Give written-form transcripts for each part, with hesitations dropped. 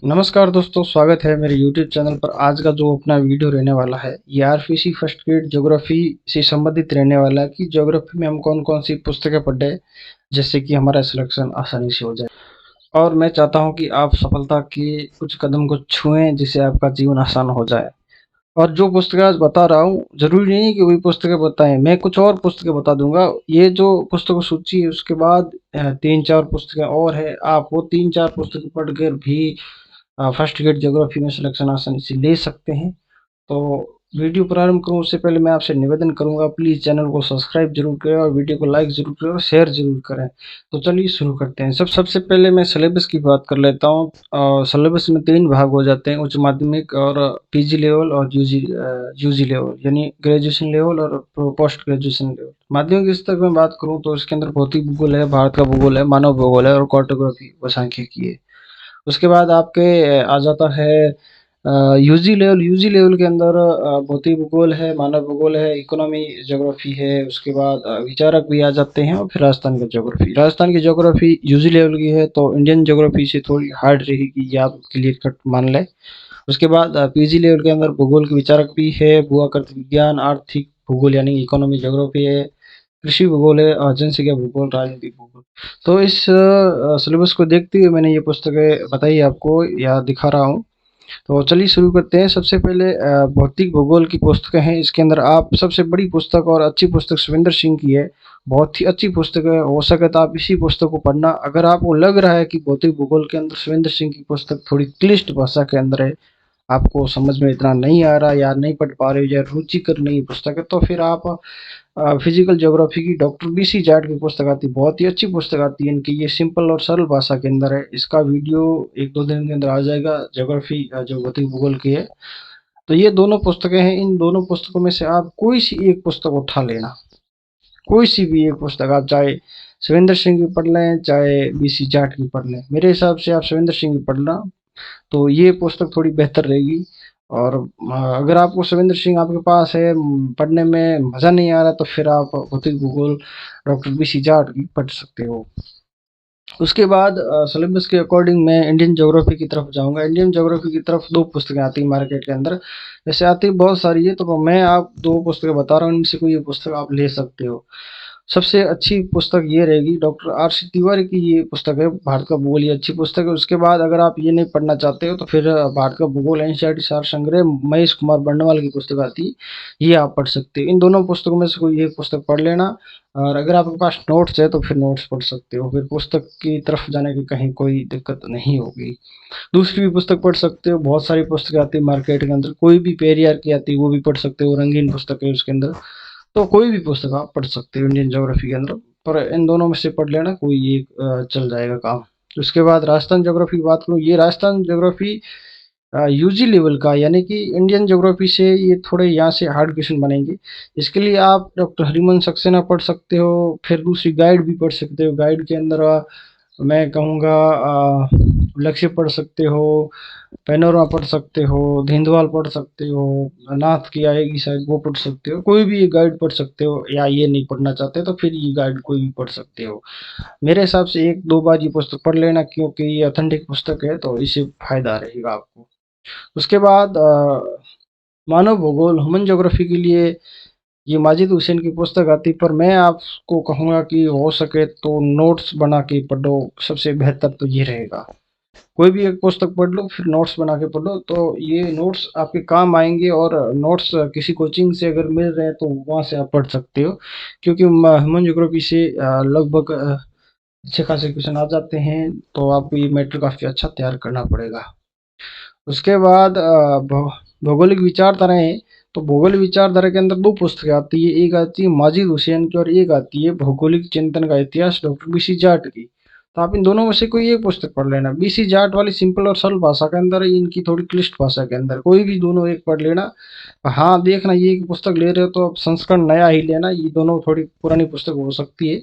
नमस्कार दोस्तों, स्वागत है मेरे YouTube चैनल पर। आज का जो अपना वीडियो रहने वाला है ये आरपीसी फर्स्ट ग्रेड ज्योग्राफी से संबंधित रहने वाला है कि ज्योग्राफी में हम कौन कौन सी पुस्तकें पढ़े जिससे कि हमारा सिलेक्शन आसानी से हो जाए। और मैं चाहता हूं कि आप सफलता के कुछ कदम को छुएं जिससे आपका जीवन आसान हो जाए। और जो पुस्तकें आज बता रहा हूँ जरूरी नहीं है कि वही पुस्तकें बताएं, मैं कुछ और पुस्तकें बता दूंगा। ये जो पुस्तकों सूची है उसके बाद तीन चार पुस्तकें और है, आप वो तीन चार पुस्तकें पढ़कर भी फर्स्ट ग्रेड ज्योग्राफी में सिलेक्शन आसानी से ले सकते हैं। तो वीडियो प्रारंभ करूं उससे पहले मैं आपसे निवेदन करूंगा, प्लीज़ चैनल को सब्सक्राइब जरूर करें और वीडियो को लाइक जरूर करें और शेयर जरूर करें। तो चलिए शुरू करते हैं। सबसे पहले मैं सिलेबस की बात कर लेता हूँ। सिलेबस में तीन भाग हो जाते हैं, उच्च माध्यमिक और पीजी लेवल और यूजी लेवल, यानी ग्रेजुएशन लेवल और पोस्ट ग्रेजुएशन लेवल। माध्यमिक स्तर में बात करूँ तो इसके अंदर भौतिक भूगोल है, भारत का भूगोल है, मानव भूगोल है और कार्टोग्राफी व सांख्यिकी है। उसके बाद आपके आ जाता है यूजी लेवल। यूजी लेवल के अंदर भौतिक भूगोल है, मानव भूगोल है, इकोनॉमी ज्योग्राफी है। उसके बाद विचारक भी आ जाते हैं और फिर राजस्थान की ज्योग्राफी। राजस्थान की ज्योग्राफी यूजी लेवल की है तो इंडियन ज्योग्राफी से थोड़ी हार्ड रहेगी, ये आप क्लियर कट मान लें। उसके बाद पीजी लेवल के अंदर भूगोल के विचारक भी है, भू आकृति विज्ञान, आर्थिक भूगोल यानी इकोनॉमी ज्योग्राफी है, कृषि भूगोल है और जनसंख्या भूगोल, राजनीतिक भूगोल। तो इस सिलेबस को देखते हुए मैंने ये पुस्तकें बताई आपको या दिखा रहा हूँ। तो चलिए शुरू करते हैं। सबसे पहले भौतिक भूगोल की पुस्तकें हैं। इसके अंदर आप सबसे बड़ी पुस्तक और अच्छी पुस्तक सुविंदर सिंह की है। बहुत ही अच्छी पुस्तक है, हो सके तो आप इसी पुस्तक को पढ़ना। अगर आपको लग रहा है कि भौतिक भूगोल के अंदर सुविंदर सिंह की पुस्तक थोड़ी क्लिष्ट भाषा के अंदर है, आपको समझ में इतना नहीं आ रहा या नहीं पढ़ पा रहे हो या रुचिकर नहीं पुस्तक है, तो फिर आप फिजिकल ज्योग्राफी की डॉक्टर बीसी जाट की पुस्तक आती है, बहुत ही अच्छी पुस्तक आती है इनकी। ये सिंपल और सरल भाषा के अंदर है। इसका वीडियो एक दो दिन के अंदर आ जाएगा, ज्योग्राफी जो भौतिक भूगोल की है। तो ये दोनों पुस्तकें हैं। इन दोनों पुस्तकों में से आप कोई सी एक पुस्तक उठा लेना, कोई सी भी एक पुस्तक। आप चाहे सुरेंद्र सिंह की पढ़ लें चाहे बीसी जाट की पढ़ लें, मेरे हिसाब से आप सुरेंद्र सिंह की पढ़ना तो ये पुस्तक थोड़ी बेहतर रहेगी। और अगर आपको सुरेंद्र सिंह आपके पास है, पढ़ने में मज़ा नहीं आ रहा, तो फिर आप भौतिक भूगोल डॉक्टर बीसी जाट की पढ़ सकते हो। उसके बाद सिलेबस के अकॉर्डिंग मैं इंडियन ज्योग्राफी की तरफ जाऊंगा। इंडियन ज्योग्राफी की तरफ दो पुस्तकें आती हैं मार्केट के अंदर, जैसे आती बहुत सारी है, तो मैं आप दो पुस्तकें बता रहा हूँ, इनमें से कोई ये पुस्तक आप ले सकते हो। सबसे अच्छी पुस्तक ये रहेगी डॉक्टर आर सी तिवारी की, ये पुस्तक है भारत का भूगोल, ये अच्छी पुस्तक है। उसके बाद अगर आप ये नहीं पढ़ना चाहते हो तो फिर भारत का भूगोल एनसीईआरटी सार संग्रह महेश कुमार बर्णवाल की पुस्तक आती है, ये आप पढ़ सकते हो। इन दोनों पुस्तकों में से कोई एक पुस्तक पढ़ लेना। और अगर आपके पास नोट्स है तो फिर नोट्स पढ़ सकते हो, फिर पुस्तक की तरफ जाने की कहीं कोई दिक्कत नहीं होगी। दूसरी भी पुस्तक पढ़ सकते हो, बहुत सारी पुस्तकें आती है मार्केट के अंदर, कोई भी पेरियार की आती है वो भी पढ़ सकते हो, रंगीन पुस्तक है उसके अंदर। तो कोई भी पुस्तक आप पढ़ सकते हो इंडियन ज्योग्राफी के अंदर, पर इन दोनों में से पढ़ लेना, कोई एक चल जाएगा काम। उसके बाद राजस्थान ज्योग्राफी की बात करूँ, ये राजस्थान ज्योग्राफी यूजी लेवल का, यानी कि इंडियन ज्योग्राफी से ये थोड़े यहाँ से हार्ड क्वेश्चन बनेंगे। इसके लिए आप डॉक्टर हरिमन सक्सेना पढ़ सकते हो, फिर दूसरी गाइड भी पढ़ सकते हो। गाइड के अंदर मैं कहूँगा लक्ष्य पढ़ सकते हो, पैनोरमा पढ़ सकते हो, धिंदवाल पढ़ सकते हो, नाथ की आएगी शायद वो पढ़ सकते हो। कोई भी एक गाइड पढ़ सकते हो, या ये नहीं पढ़ना चाहते तो फिर ये गाइड कोई भी पढ़ सकते हो। मेरे हिसाब से एक दो बार ये पुस्तक पढ़ लेना, क्योंकि ये ऑथेंटिक पुस्तक है तो इससे फायदा रहेगा आपको। उसके बाद मानव भूगोल ह्यूमन ज्योग्राफी के लिए ये माजिद हुसैन की पुस्तक आती, पर मैं आपको कहूँगा कि हो सके तो नोट्स बना के पढ़ो, सबसे बेहतर तो ये रहेगा। कोई भी एक पुस्तक पढ़ लो फिर नोट्स बना के पढ़ो, तो ये नोट्स आपके काम आएंगे। और नोट्स किसी कोचिंग से अगर मिल रहे हैं तो वहाँ से आप पढ़ सकते हो, क्योंकि ह्यूमन ज्योग्राफी से लगभग अच्छे खासे क्वेश्चन आ जाते हैं, तो आपको ये मैटर काफ़ी अच्छा तैयार करना पड़ेगा। उसके बाद भौगोलिक विचारधाराएं, तो भौगोलिक विचारधारा के अंदर दो पुस्तकें आती है, एक आती है माजिद हुसैन की और एक आती है भौगोलिक चिंतन का इतिहास डॉक्टर बीसी जाट की। तो आप इन दोनों में से कोई एक पुस्तक पढ़ लेना। बीसी जाट वाली सिंपल और सरल भाषा के अंदर है, इनकी थोड़ी क्लिष्ट भाषा के अंदर, कोई भी दोनों एक पढ़ लेना। हाँ देखना, ये एक पुस्तक ले रहे हो तो आप संस्करण नया ही लेना, ये दोनों थोड़ी पुरानी पुस्तक हो सकती है,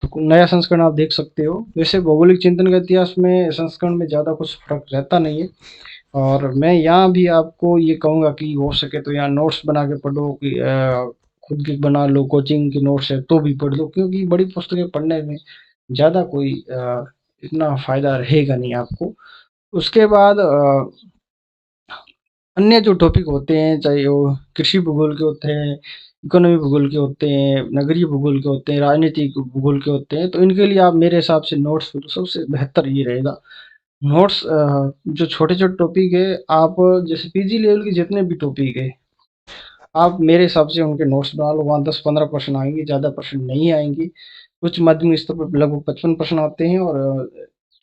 तो नया संस्करण आप देख सकते हो। वैसे भौगोलिक चिंतन का इतिहास में संस्करण में ज़्यादा कुछ फर्क रहता नहीं है। और मैं यहाँ भी आपको ये कहूँगा कि हो सके तो यहाँ नोट्स बना के पढ़ो, कि खुद की बना लो, कोचिंग की नोट्स है तो भी पढ़ लो, क्योंकि बड़ी पुस्तकें पढ़ने में ज़्यादा कोई इतना फ़ायदा रहेगा नहीं आपको। उसके बाद अन्य जो टॉपिक होते हैं, चाहे वो कृषि भूगोल के होते हैं, इकोनॉमी भूगोल के होते हैं, नगरीय भूगोल के होते हैं, राजनीतिक भूगोल के होते हैं, तो इनके लिए आप मेरे हिसाब से नोट्स सबसे बेहतर ये रहेगा। नोट्स जो छोटे-छोटे टॉपिक है, आप जैसे पीजी लेवल के जितने भी टॉपिक है, आप मेरे हिसाब से उनके नोट्स बना लो, वहाँ 10-15% आएँगे, ज़्यादा परसेंट नहीं आएँगे। उच्च माध्यमिक स्तर पर लगभग 55% आते हैं और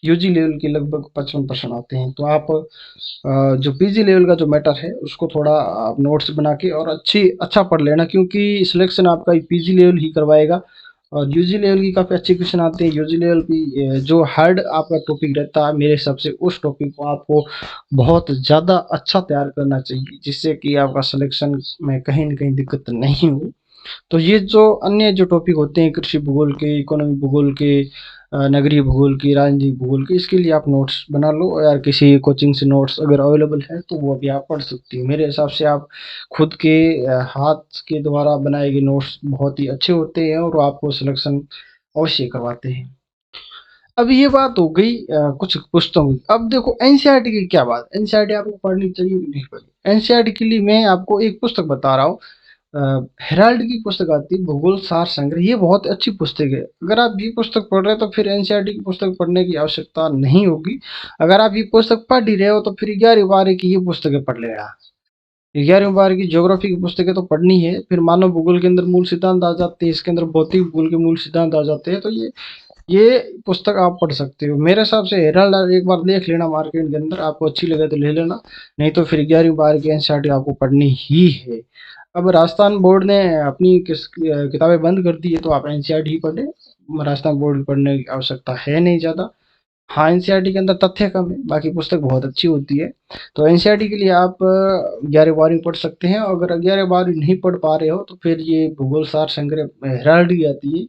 यूजी लेवल के लगभग 55% आते हैं। तो आप जो पीजी लेवल का जो मैटर है उसको थोड़ा आप नोट्स बना के और अच्छा पढ़ लेना, क्योंकि सिलेक्शन आपका पीजी लेवल ही करवाएगा। और यूजी लेवल की काफ़ी अच्छे क्वेश्चन आते हैं। यूजी लेवल की जो हार्ड आपका टॉपिक रहता है, मेरे हिसाब से उस टॉपिक को आपको बहुत ज़्यादा अच्छा तैयार करना चाहिए, जिससे कि आपका सिलेक्शन में कहीं न कहीं दिक्कत नहीं हो। तो ये जो अन्य जो टॉपिक होते हैं कृषि भूगोल के, इकोनॉमी भूगोल के, नगरीय भूगोल की, राजनीतिक भूगोल की, इसके लिए आप नोट्स बना लो, या किसी कोचिंग से नोट्स अगर अवेलेबल है तो वो भी आप पढ़ सकती हो। मेरे हिसाब से आप खुद के हाथ के द्वारा बनाए गए नोट्स बहुत ही अच्छे होते हैं और वो आपको सिलेक्शन अवश्य करवाते हैं। अब ये बात हो गई कुछ पुस्तकों की। अब देखो एनसीईआरटी की क्या बात, एनसीईआरटी आपको पढ़नी चाहिए कि नहीं पढ़नी। एनसीईआरटी के लिए मैं आपको एक पुस्तक बता रहा हूँ। हेराल्ड की पुस्तक आती है भूगोल सार संग्रह, ये बहुत अच्छी पुस्तक है। अगर आप ये पुस्तक पढ़ रहे हैं तो फिर एनसीईआरटी की पुस्तक पढ़ने की आवश्यकता नहीं होगी। अगर आप ये पुस्तक पढ़ ही रहे हो तो फिर 11वीं 12वीं की ये पुस्तकें पढ़ लेना। 11वीं 12वीं की ज्योग्राफी की पुस्तकें तो पढ़नी है, फिर मानव भूगोल के अंदर मूल सिद्धांत आ जाते हैं, इसके अंदर भौतिक भूगोल के मूल सिद्धांत आ जाते हैं। तो ये पुस्तक आप पढ़ सकते हो। मेरे हिसाब से हेराल्ड एक बार देख लेना मार्केट के अंदर, आपको अच्छी लगे तो ले लेना, नहीं तो फिर 11वीं 12वीं की एनसीईआरटी आपको पढ़नी ही है। अब राजस्थान बोर्ड ने अपनी किताबें बंद कर दी है, तो आप एनसीईआरटी ही पढ़े। राजस्थान बोर्ड की पढ़ने की आवश्यकता है नहीं ज़्यादा। हाँ, एनसीईआरटी के अंदर तथ्य कम है, बाकी पुस्तक बहुत अच्छी होती है। तो एनसीईआरटी के लिए आप 11वीं 12वीं पढ़ सकते हैं। अगर 11वीं 12वीं नहीं पढ़ पा रहे हो तो फिर ये भूगोल सार संग्रह हेराल्ड की आती है,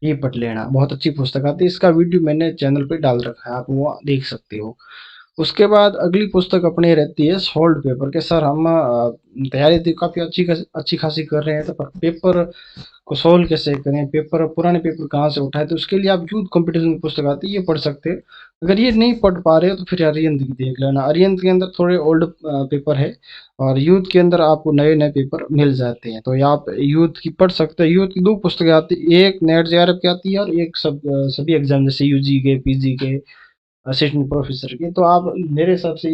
ये पढ़ लेना, बहुत अच्छी पुस्तक आती है। इसका वीडियो मैंने चैनल पे डाल रखा है, आप वो देख सकते हो। उसके बाद अगली पुस्तक अपनी रहती है सॉल्व पेपर के। सर हम तैयारी तो काफ़ी अच्छी खासी कर रहे हैं, तो पर पेपर को सॉल्व कैसे करें, पेपर पुराने पेपर कहाँ से उठाए, तो उसके लिए आप यूथ कंपटीशन की पुस्तक आती है, ये पढ़ सकते हैं। अगर ये नहीं पढ़ पा रहे हो तो फिर अरिहंत की देख लेना। अरिहंत के अंदर थोड़े ओल्ड पेपर है और यूथ के अंदर आपको नए नए पेपर मिल जाते हैं। तो ये आप यूथ की पढ़ सकते हैं। यूथ की दो पुस्तकें आती है, एक नेट जेआरएफ की आती है और एक सभी एग्जाम जैसे यूजी के, पीजी के, असिस्टेंट प्रोफेसर के। तो आप मेरे हिसाब से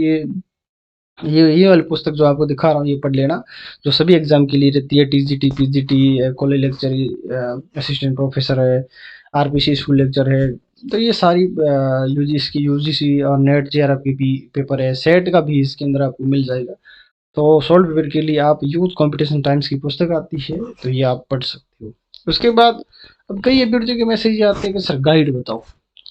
ये वाली पुस्तक जो आपको दिखा रहा हूँ ये पढ़ लेना, जो सभी एग्जाम के लिए रहती है। TGT, PGT, college lecture, assistant professor है, आरपीसी स्कूल लेक्चर है। तो ये सारी यूजीसी यूजीसी और नेट जेआरएफ की भी पेपर है, सेट का भी इसके अंदर आपको मिल जाएगा। तो सॉल्व पेपर के लिए आप यूथ कंपटीशन टाइम्स की पुस्तक आती है, तो ये आप पढ़ सकते हो। उसके बाद अब कई अभ्यर्थियों के मैसेज आते हैं कि सर गाइड बताओ।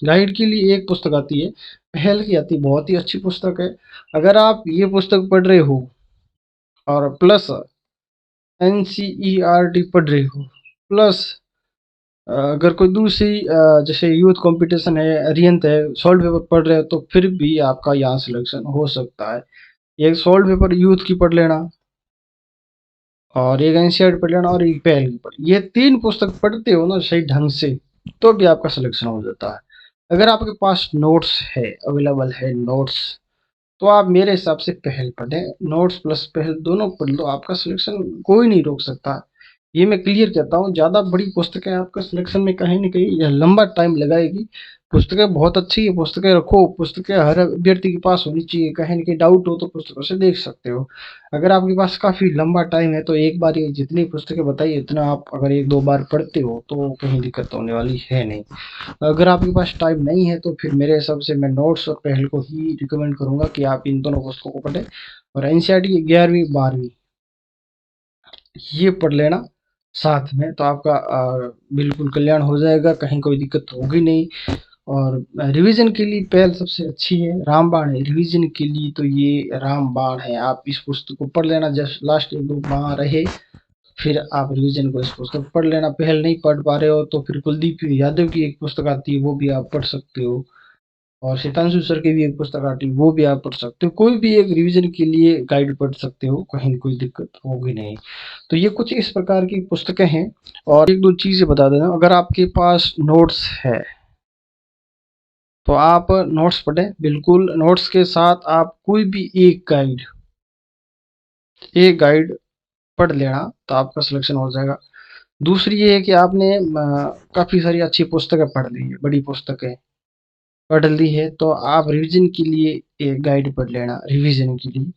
गाइड के लिए एक पुस्तक आती है, पहल की आती है, बहुत ही अच्छी पुस्तक है। अगर आप ये पुस्तक पढ़ रहे हो और प्लस एनसीईआरटी पढ़ रहे हो, प्लस अगर कोई दूसरी जैसे यूथ कंपटीशन है, अरिहंत है, सॉल्व पेपर पढ़ रहे हो, तो फिर भी आपका यहाँ सिलेक्शन हो सकता है। एक सॉल्व पेपर यूथ की पढ़ लेना और एक एनसीईआरटी पढ़ लेना और एक पहल की पढ़, ये तीन पुस्तक पढ़ते हो ना सही ढंग से, तो भी आपका सिलेक्शन हो जाता है। अगर आपके पास नोट्स है, अवेलेबल है नोट्स, तो आप मेरे हिसाब से पहल पढ़ें। नोट्स प्लस पहल दोनों पढ़ लो, आपका सिलेक्शन कोई नहीं रोक सकता। ये मैं क्लियर कहता हूँ, ज़्यादा बड़ी पुस्तकें आपका सिलेक्शन में कहीं न कहीं यह लंबा टाइम लगाएगी। पुस्तकें बहुत अच्छी है, पुस्तकें रखो, पुस्तकें हर अभ्यर्थी के पास होनी चाहिए। कहीं न कहीं डाउट हो तो पुस्तकों से देख सकते हो। अगर आपके पास काफ़ी लंबा टाइम है तो एक बार ये जितनी पुस्तकें बताई इतना आप अगर 1-2 बार पढ़ते हो तो कहीं दिक्कत होने वाली है नहीं। अगर आपके पास टाइम नहीं है तो फिर मेरे हिसाब से मैं नोट्स और पहल को ही रिकमेंड करूँगा कि आप इन दोनों पुस्तकों को पढ़ें। और एनसीईआरटी की 11वीं 12वीं ये पढ़ लेना साथ में, तो आपका बिल्कुल कल्याण हो जाएगा, कहीं कोई दिक्कत होगी नहीं। और रिवीजन के लिए पहल सबसे अच्छी है, रामबाण है रिवीजन के लिए, तो ये रामबाण है। आप इस पुस्तक को पढ़ लेना, जस्ट लास्ट 1-2 माह रहे फिर आप रिवीजन को इस पुस्तक पढ़ लेना। पहल नहीं पढ़ पा रहे हो तो फिर कुलदीप यादव की एक पुस्तक आती है, वो भी आप पढ़ सकते हो। और शैतांशु सर की भी एक पुस्तक आती है, वो भी आप पढ़ सकते हो। कोई भी एक रिवीजन के लिए गाइड पढ़ सकते हो, कहीं कोई दिक्कत होगी नहीं। तो ये कुछ इस प्रकार की पुस्तकें हैं। और एक दो चीज़ें बता देना, अगर आपके पास नोट्स है तो आप नोट्स पढ़ें, बिल्कुल नोट्स के साथ आप कोई भी एक गाइड पढ़ लेना तो आपका सिलेक्शन हो जाएगा। दूसरी ये है कि आपने काफ़ी सारी अच्छी पुस्तकें पढ़ ली है, बड़ी पुस्तकें पढ़ ली है, तो आप रिवीजन के लिए एक गाइड पढ़ लेना, रिवीजन के लिए।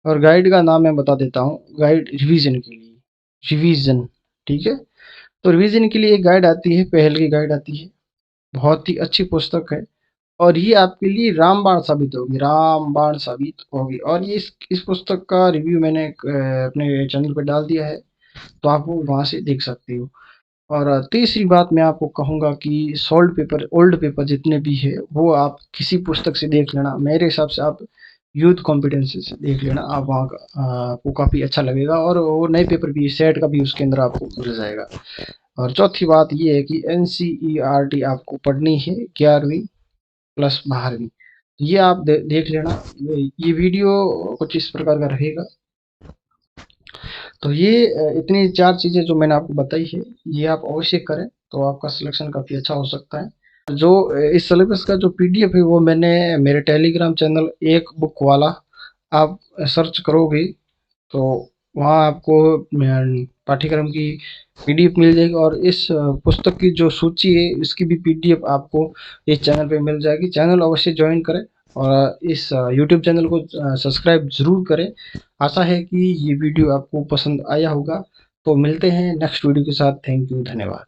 और गाइड का नाम मैं बता देता हूँ, गाइड रिवीजन के लिए, रिवीजन, ठीक है। तो रिवीजन के लिए एक गाइड आती है, पहल की गाइड आती है, बहुत ही अच्छी पुस्तक है और ये आपके लिए रामबाण साबित होगी, रामबाण साबित होगी। और ये इस पुस्तक का रिव्यू मैंने अपने चैनल पे डाल दिया है, तो आप वो वहाँ से देख सकते हो। और तीसरी बात मैं आपको कहूँगा कि ओल्ड पेपर जितने भी है वो आप किसी पुस्तक से देख लेना। मेरे हिसाब से आप यूथ कॉम्पिटेंसी से देख लेना, आप वहाँ का आपको काफ़ी अच्छा लगेगा। और वो नए पेपर भी, सेट का भी उसके अंदर आपको मिल जाएगा। और चौथी बात ये है कि NCERT आपको पढ़नी है 11वीं प्लस 12वीं, ये आप देख लेना। ये वीडियो कुछ इस प्रकार का रहेगा। तो ये इतनी 4 चीज़ें जो मैंने आपको बताई है, ये आप अवश्य करें तो आपका सिलेक्शन काफ़ी अच्छा हो सकता है। जो इस सिलेबस का जो PDF है वो मैंने मेरे टेलीग्राम चैनल एक बुक वाला आप सर्च करोगे तो वहाँ आपको पाठ्यक्रम की PDF मिल जाएगी। और इस पुस्तक की जो सूची है इसकी भी PDF आपको इस चैनल पे मिल जाएगी। चैनल अवश्य ज्वाइन करें और इस YouTube चैनल को सब्सक्राइब ज़रूर करें। आशा है कि ये वीडियो आपको पसंद आया होगा। तो मिलते हैं नेक्स्ट वीडियो के साथ। थैंक यू, धन्यवाद।